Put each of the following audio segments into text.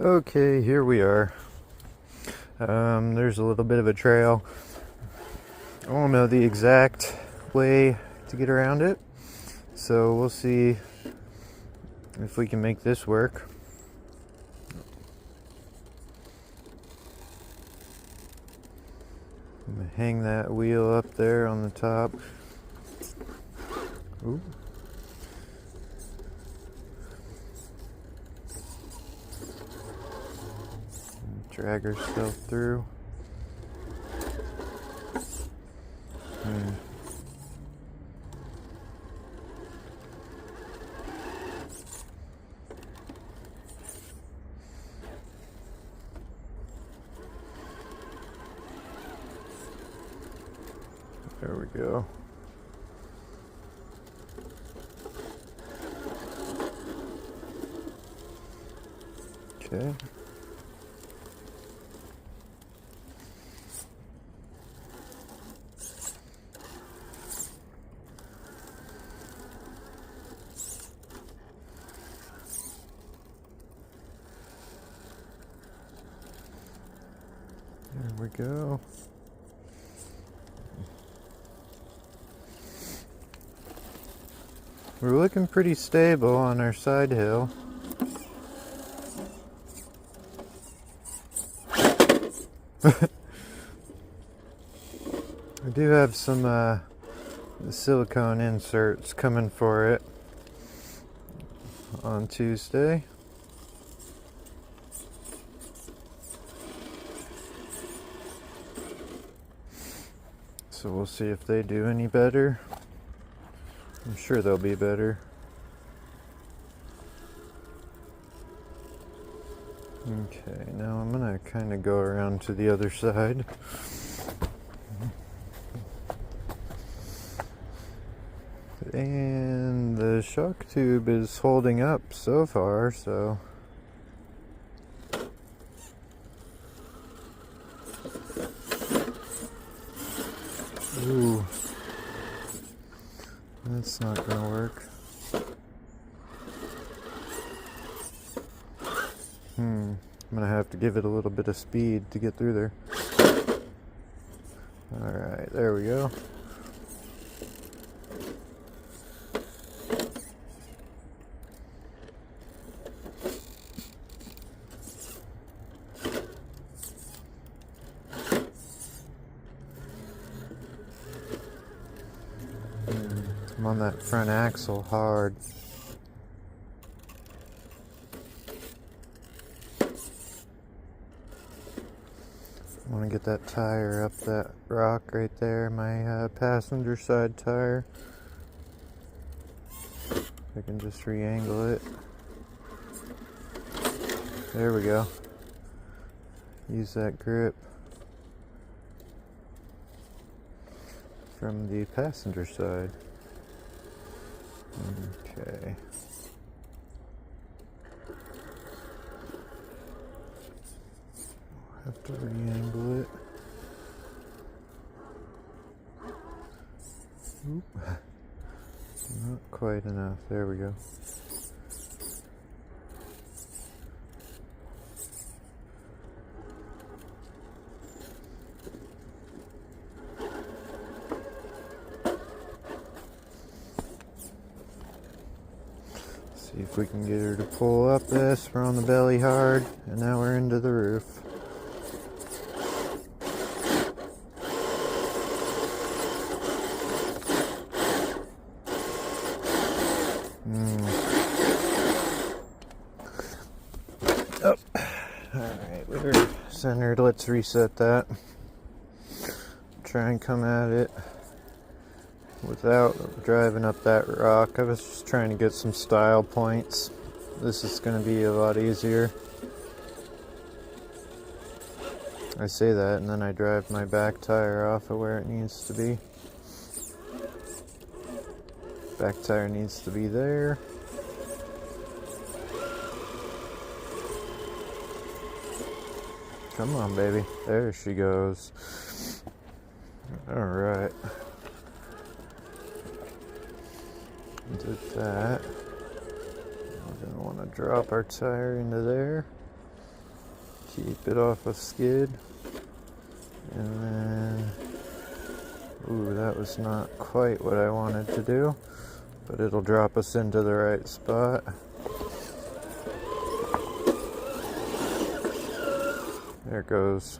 Okay, here we are. There's a little bit of a trail. I don't know the exact way to get around it, so we'll see if we can make this work. I'm gonna hang that wheel up there on the top. Ooh. Drag herself through. There we go. Okay. There we go. We're looking pretty stable on our side hill. I do have some silicone inserts coming for it on Tuesday. So we'll see if they do any better. I'm sure they'll be better. Okay, now I'm gonna kind of go around to the other side. And the shock tube is holding up so far, so ooh, that's not gonna work. I'm gonna have to give it a little bit of speed to get through there. Alright, there we go. I'm on that front axle hard. I want to get that tire up that rock right there, my passenger side tire. I can just re-angle it. There we go. Use that grip from the passenger side. Okay. Have to re-angle it. Oop. Not quite enough. There we go. See if we can get her to pull up this. We're on the belly hard, and now we're into the roof. Oh, alright, we're centered. Let's reset that. Try and come at it without driving up that rock. I was just trying to get some style points. This is going to be a lot easier. I say that and then I drive my back tire off of where it needs to be. Back tire needs to be there. Come on, baby. There she goes. Alright. Did that. We're going to want to drop our tire into there. Keep it off a skid. And then, ooh, that was not quite what I wanted to do, but it'll drop us into the right spot. There it goes.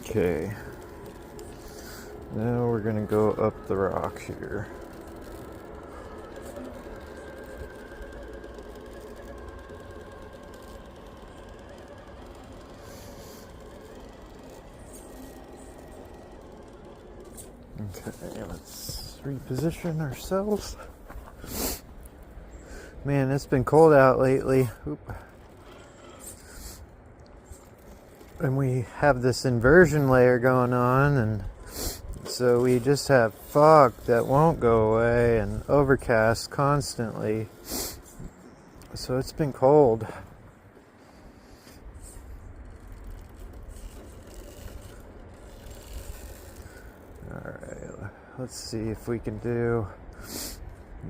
Okay. Now we're gonna go up the rock here. Okay, let's reposition ourselves. Man, it's been cold out lately. Oop. And we have this inversion layer going on, and so we just have fog that won't go away and overcast constantly. So it's been cold. Alright, let's see if we can do...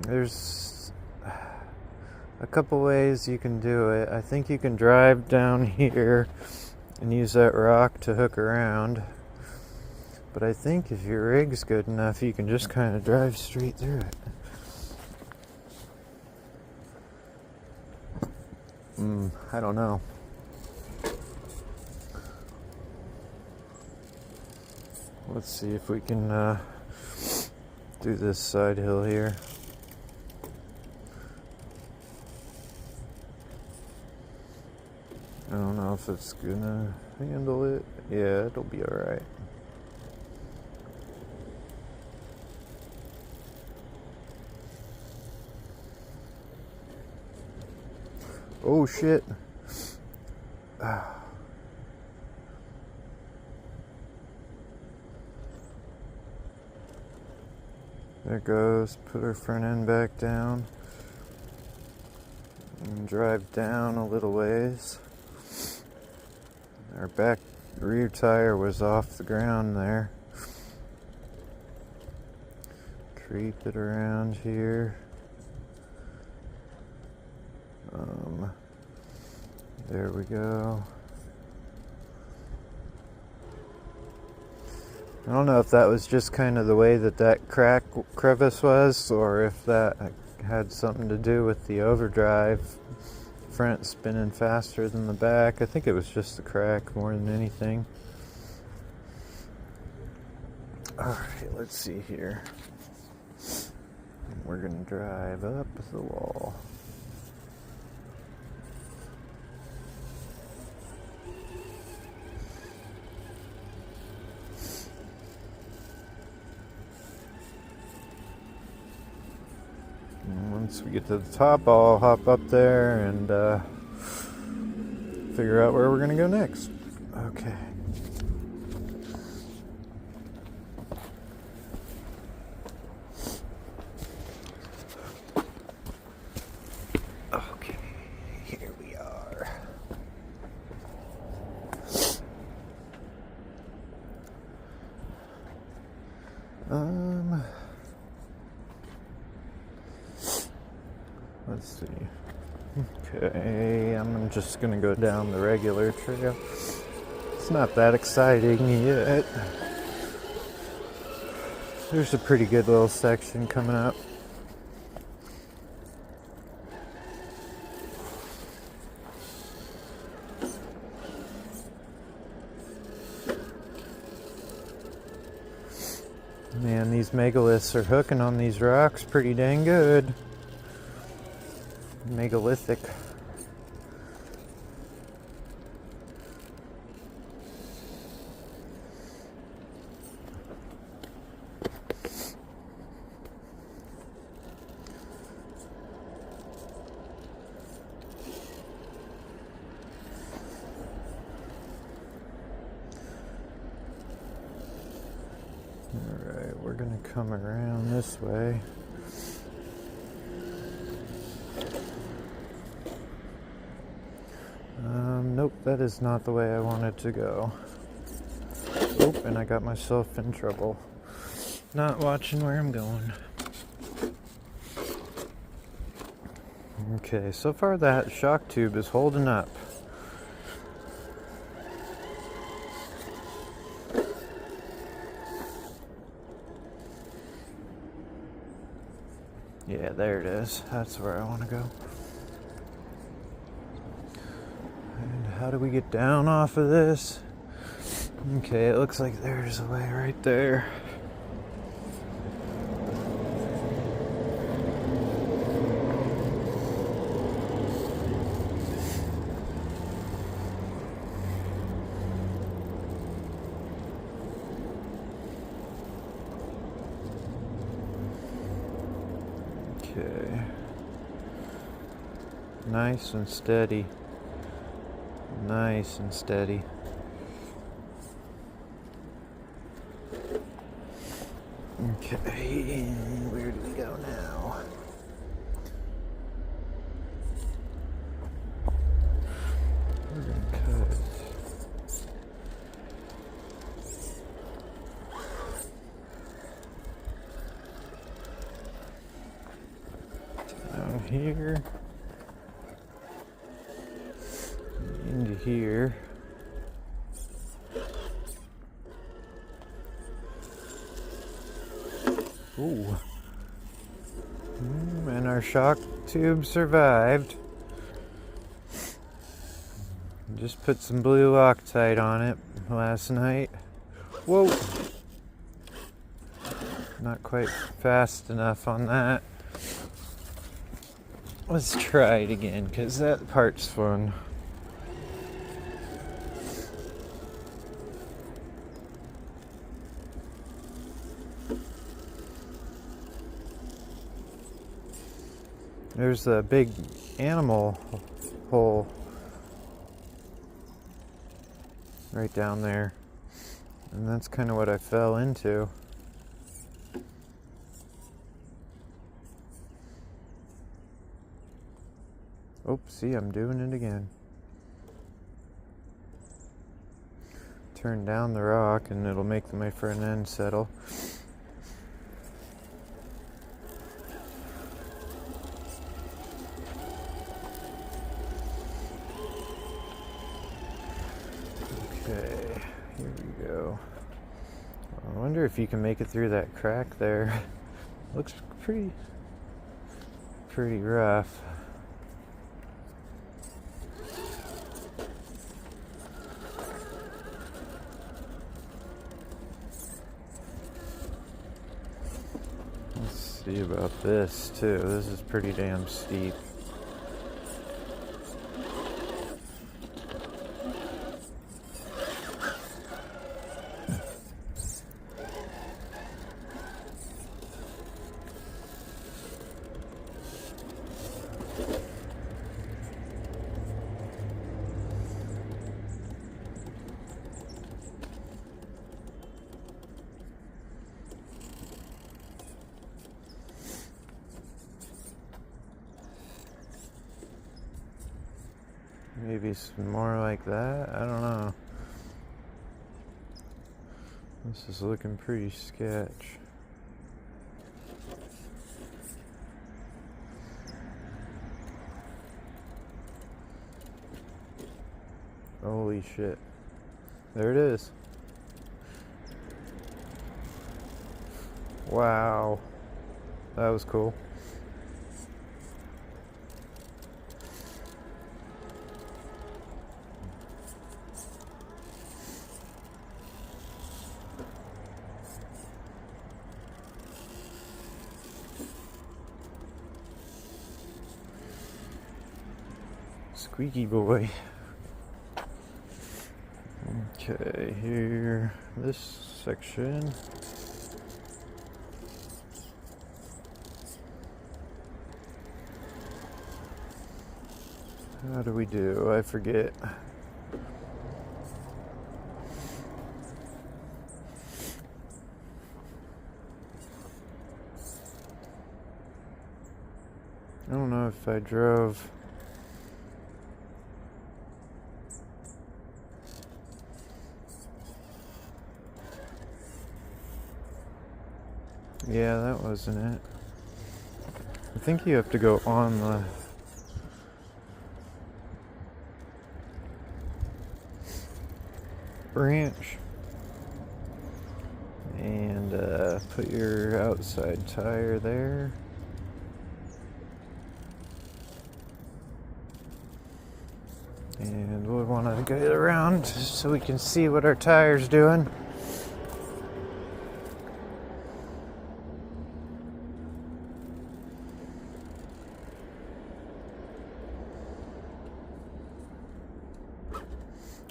There's a couple ways you can do it. I think you can drive down here and use that rock to hook around. But I think if your rig's good enough, you can just kind of drive straight through it. I don't know. Let's see if we can do this side hill here. I don't know if it's gonna handle it. Yeah, it'll be alright. Oh shit. There it goes. Put our front end back down. And drive down a little ways. Our back rear tire was off the ground there. Creep it around here. There we go. I don't know if that was just kind of the way that crevice was, or if that had something to do with the overdrive front spinning faster than the back. I think it was just the crack more than anything. Alright, let's see here. We're gonna drive up the wall. Once we get to the top, I'll hop up there and figure out where we're going to go next. Okay. Okay, here we are. Let's see. Okay, I'm just gonna go down the regular trail. It's not that exciting yet. There's a pretty good little section coming up. Man, these megaliths are hooking on these rocks pretty dang good. Megalithic. Alright, we're gonna come around this way. Nope, that is not the way I wanted to go. Oh, and I got myself in trouble. Not watching where I'm going. Okay, so far that shock tube is holding up. Yeah, there it is. That's where I want to go. And how do we get down off of this? Okay, it looks like there's a way right there. Okay. Nice and steady. Nice and steady. Okay, where do we go now? We're gonna cut. Down here. Into here. Ooh. And our shock tube survived. Just put some blue Loctite on it last night. Whoa! Not quite fast enough on that. Let's try it again, because that part's fun. There's a big animal hole right down there, and that's kind of what I fell into. Oh, see, I'm doing it again. Turn down the rock and it'll make my front end settle. Okay, here we go. I wonder if you can make it through that crack there. Looks pretty rough. Let's see about this too. This is pretty damn steep. Maybe some more like that. I don't know. This is looking pretty sketch. Holy shit. There it is. Wow. That was cool. Squeaky boy. Okay, here, this section. How do we do? I forget. I don't know if I drove. Yeah, that wasn't it. I think you have to go on the branch. And put your outside tire there. And we want to get around so we can see what our tire's doing.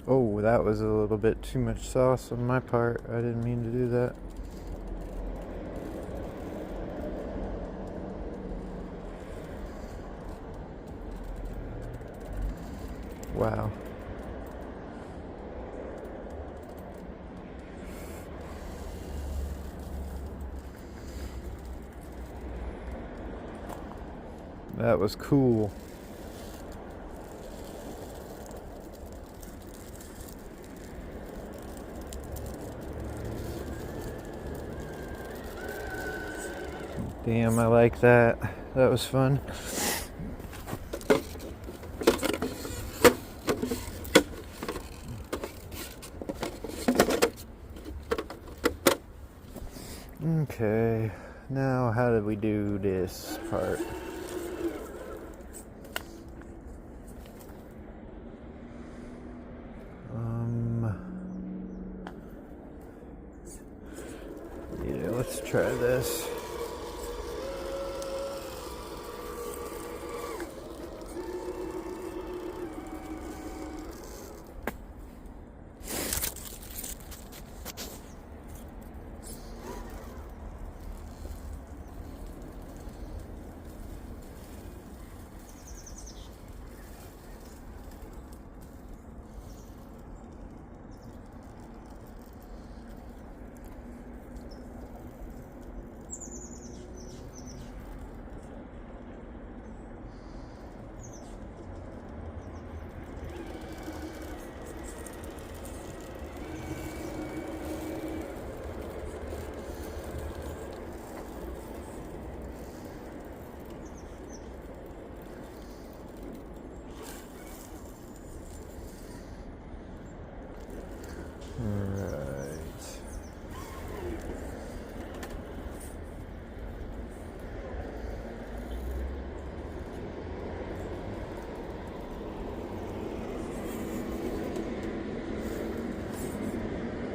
Oh, that was a little bit too much sauce on my part. I didn't mean to do that. Wow. That was cool. Damn, I like that. That was fun. Okay, now how did we do this part? Yeah, let's try this.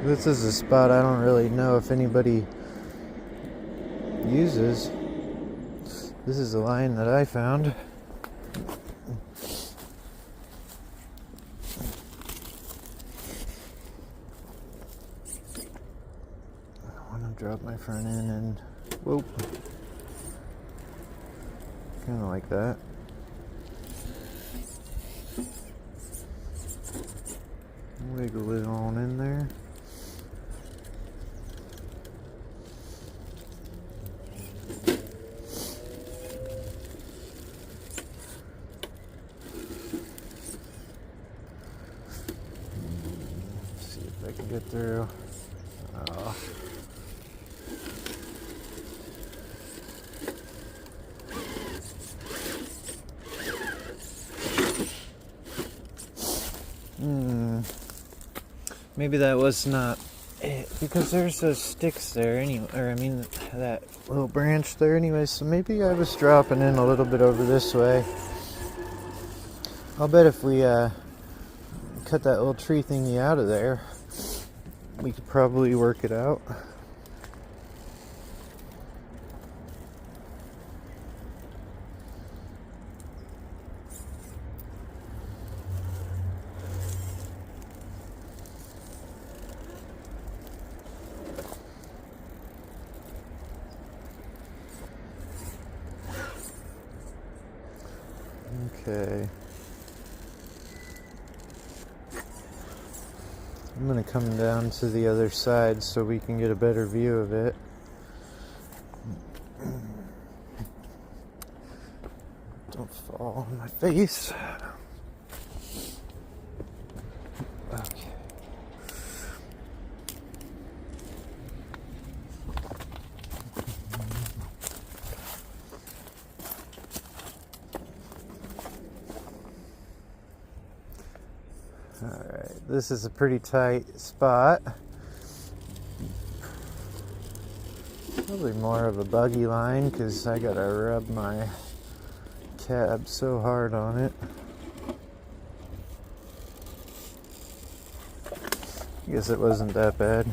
This is a spot I don't really know if anybody uses. This is a line that I found. I want to drop my front end and whoop. Kind of like that. Wiggle it on in there. See if I can get through. Oh. Maybe that was not it, because there's those sticks there anyway, or I mean that little branch there anyway, so maybe I was dropping in a little bit over this way. I'll bet if we cut that little tree thingy out of there, we could probably work it out. Okay. I'm going to come down to the other side so we can get a better view of it. Don't fall on my face. Okay. Alright, this is a pretty tight spot. Probably more of a buggy line because I gotta rub my cab so hard on it. I guess it wasn't that bad.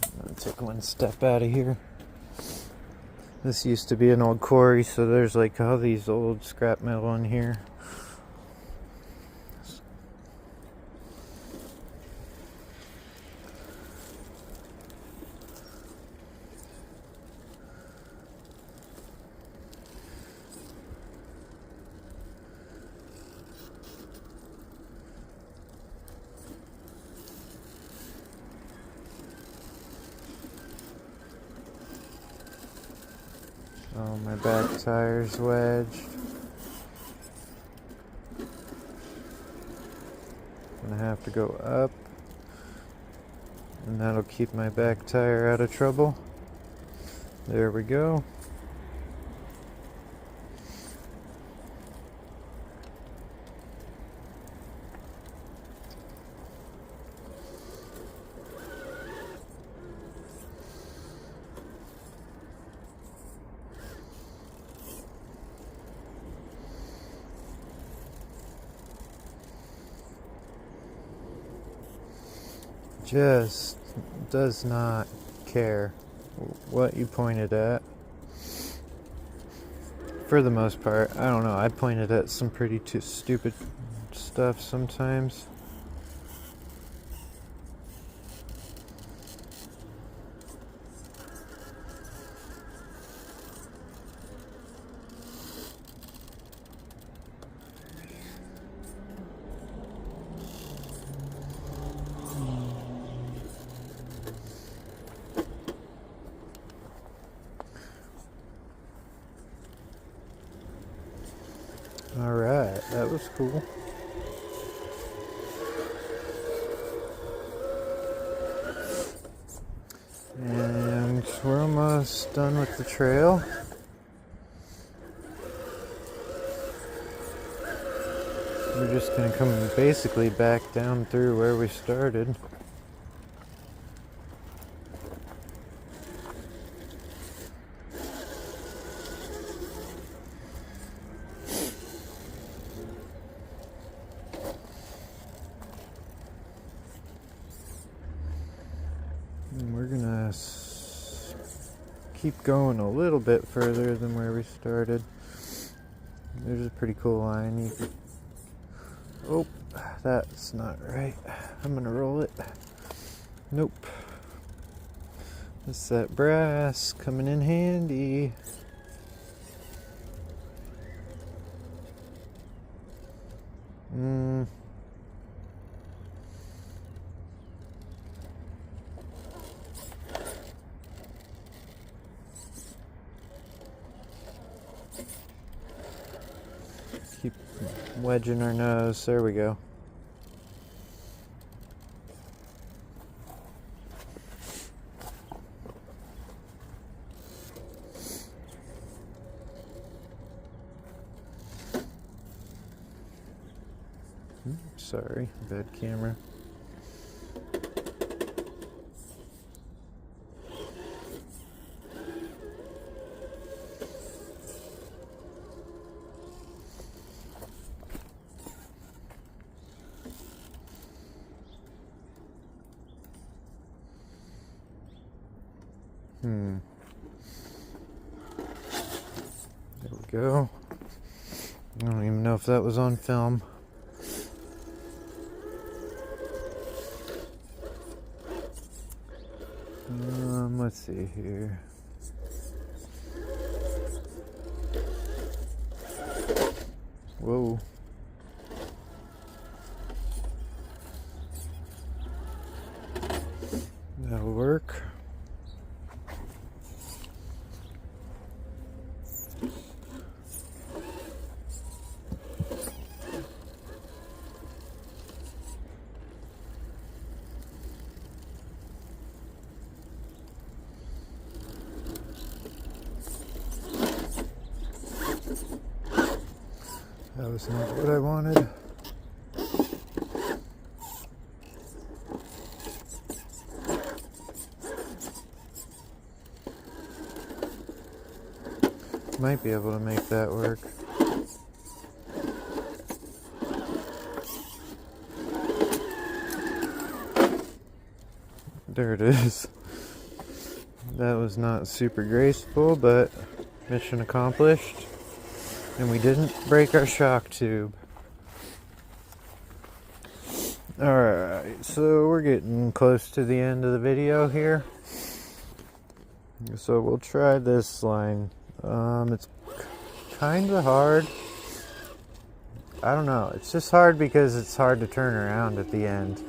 I'm gonna take one step out of here. This used to be an old quarry, so there's like all these old scrap metal in here. Oh, my back tire's wedged. Gonna have to go up, and that'll keep my back tire out of trouble. There we go. Just does not care what you pointed at. For the most part, I don't know. I pointed at some pretty stupid stuff sometimes. Alright, that was cool. And we're almost done with the trail. We're just going to come basically back down through where we started. And we're gonna keep going a little bit further than where we started. There's a pretty cool line. Oh, that's not right. I'm gonna roll it. Nope. It's that brass coming in handy. Keep wedging our nose. There we go. Sorry, bad camera. There we go. I don't even know if that was on film. Let's see here. Whoa. That'll work. That was not what I wanted. Might be able to make that work. There it is. That was not super graceful, but mission accomplished. And we didn't break our shock tube. Alright, so we're getting close to the end of the video here. So we'll try this line. It's kind of hard. I don't know. It's just hard because it's hard to turn around at the end.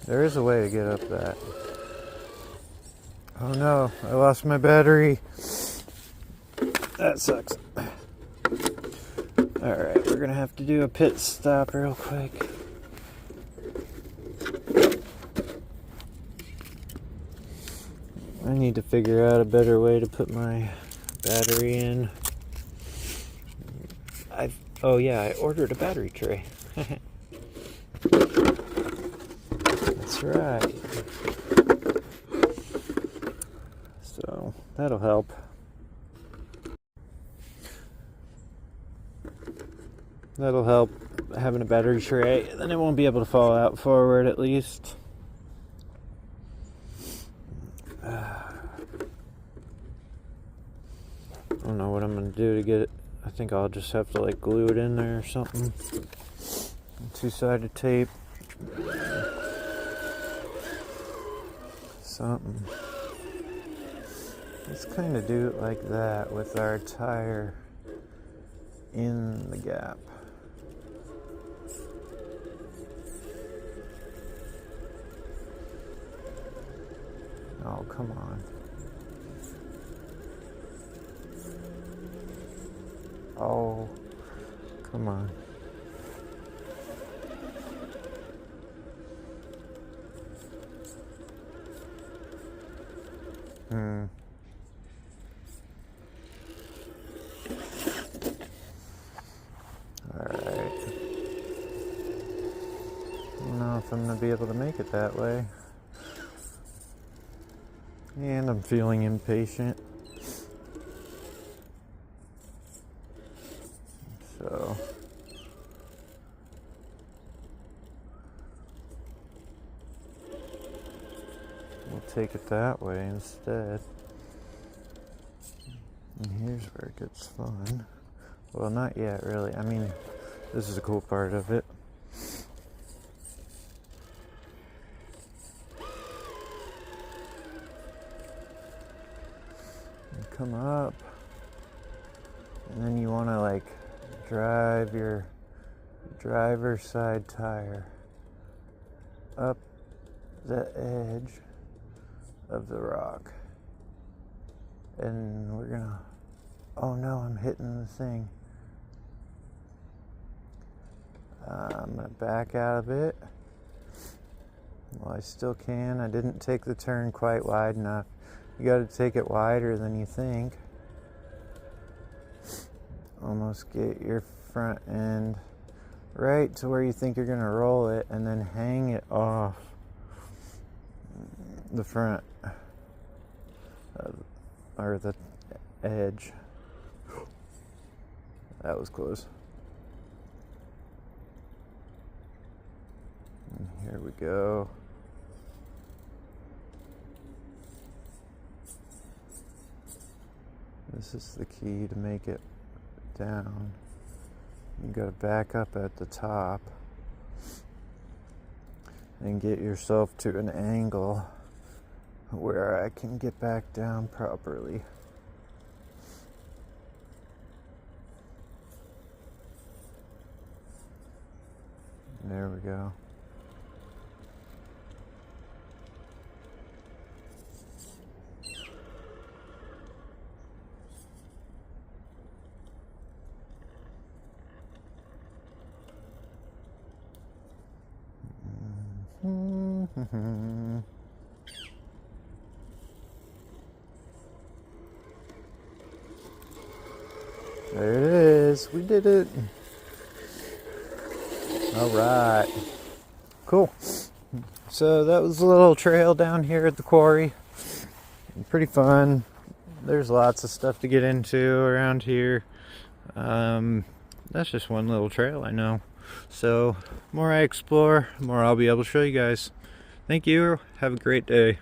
There is a way to get up that. Oh no, I lost my battery. That sucks. Alright, we're gonna have to do a pit stop real quick. I need to figure out a better way to put my battery in. Oh yeah, I ordered a battery tray. That's right. So that'll help. That'll help having a battery tray, then it won't be able to fall out forward at least. I don't know what I'm gonna do to get it. I think I'll just have to like glue it in there or something. Two-sided tape. Something. Let's kind of do it like that with our tire in the gap. Oh, come on. Oh, come on. Alright. I don't know if I'm going to be able to make it that way. And I'm feeling impatient. So we'll take it that way instead. And here's where it gets fun. Well, not yet, really. I mean, this is a cool part of it. You come up, and then you want to like drive your driver's side tire up the edge of the rock. And we're gonna, oh no, I'm hitting the thing. I'm gonna back out of it. Well, I still can. I didn't take the turn quite wide enough. You gotta take it wider than you think. Almost get your front end right to where you think you're gonna roll it, and then hang it off the front or the edge. That was close. And here we go. This is the key to make it down. You gotta back up at the top and get yourself to an angle where I can get back down properly. There we go. guys. We did it. Alright. Cool. So that was a little trail down here at the quarry. Pretty fun. There's lots of stuff to get into around here. That's just one little trail I know. So, more I explore, more I'll be able to show you guys. Thank you. Have a great day.